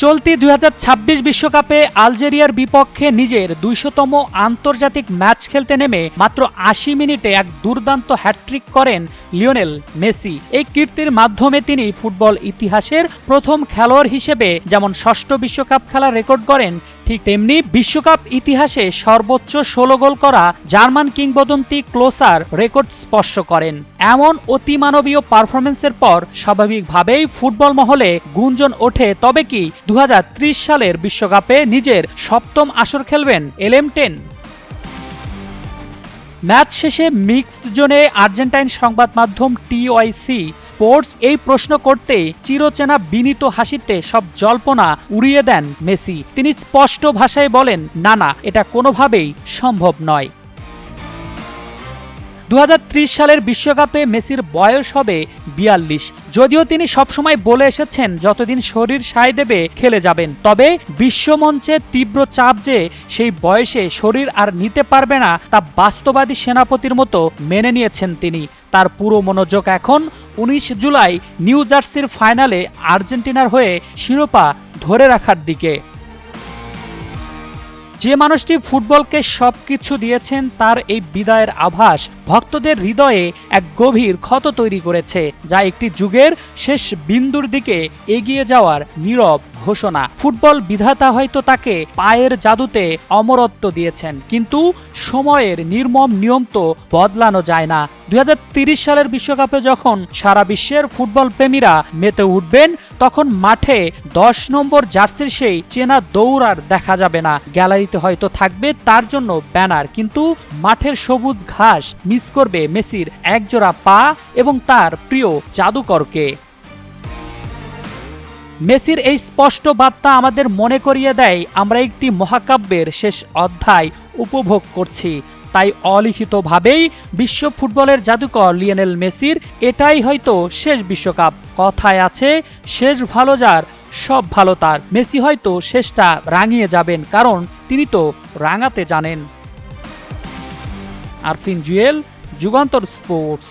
চলতি 2026 বিশ্বকাপে আলজেরিয়ার বিপক্ষে নিজের 200তম আন্তর্জাতিক ম্যাচ খেলতে নেমে মাত্র 80 মিনিটে এক দুর্দান্ত হ্যাটট্রিক করেন লিওনেল মেসি। এই কীর্তির মাধ্যমে তিনি ফুটবল ইতিহাসের প্রথম খেলোয়াড় হিসেবে যেমন ষষ্ঠ বিশ্বকাপ খেলার রেকর্ড করেন, ঠিক তেমনি বিশ্বকাপ ইতিহাসে সর্বোচ্চ 16 গোল করা জার্মান কিংবদন্তি ক্লোসার রেকর্ড স্পর্শ করেন। এমন অতিমানবীয় পারফরম্যান্সের পর স্বাভাবিকভাবেই ফুটবল মহলে গুঞ্জন ওঠে, তবে কি 2030 সালের বিশ্বকাপে নিজের সপ্তম আসর খেলবেন LM10? ম্যাচ শেষে মিক্সড জোনে আর্জেন্টাইন সংবাদ মাধ্যম TYC স্পোর্টস এই প্রশ্ন করতেই চিরচেনা বিনীত হাসিতে সব জল্পনা উড়িয়ে দেন মেসি। তিনি স্পষ্ট ভাষায় বলেন, না, এটা কোনোভাবেই সম্ভব নয়। 2030 সালের বিশ্বকাপে মেসির বয়স হবে 42। যদিও তিনি সবসময় বলে এসেছেন যতদিন শরীর সায় দেবে খেলে যাবেন, তবে বিশ্বমঞ্চে তীব্র চাপ যে সেই বয়সে শরীর আর নিতে পারবে না তা বাস্তববাদী সেনাপতির মতো মেনে নিয়েছেন তিনি। তার পুরো মনোযোগ এখন 19 জুলাই নিউ জার্সির ফাইনালে আর্জেন্টিনার হয়ে শিরোপা ধরে রাখার দিকে। যে মানুষটি ফুটবলকে সবকিছু দিয়েছেন, তার এই বিদায়ের আভাস ভক্তদের হৃদয়ে এক গভীর ক্ষত তৈরি করেছে, যা একটি যুগের শেষ বিন্দুর দিকে এগিয়ে যাওয়ার নীরব ঘোষণা। ফুটবল বিধাতা হয়তো তাকে পায়ের জাদুতে অমরত্ব দিয়েছেন, কিন্তু সময়ের নির্মম নিয়ম তো বদলানো যায় না। 2030 সালের বিশ্বকাপে যখন সারা বিশ্বের ফুটবল প্রেমীরা মেতে উঠবেন, তখন মাঠে 10 নম্বর জার্সির সেই চেনা দৌড় আর দেখা যাবে না। গ্যালারিতে হয়তো থাকবে তার জন্য ব্যানার, কিন্তু মাঠের সবুজ ঘাস মিস করবে মেসির একজোড়া পা এবং তার প্রিয় জাদুকরকে। মেসির এই স্পষ্ট বার্তা আমাদের মনে করিয়ে দেয় আমরা একটি মহাকাব্যের শেষ অধ্যায় উপভোগ করছি। তাই অলিখিতভাবেই বিশ্ব ফুটবলের জাদুকর লিওনেল মেসির এটাই হয়তো শেষ বিশ্বকাপ। কথায় আছে, শেষ ভালো যার সব ভালো তার। মেসি হয়তো শেষটা রাঙিয়ে যাবেন, কারণ তিনি তো রাঙাতে জানেন। আরফিন জুয়েল, যুগান্তর স্পোর্টস।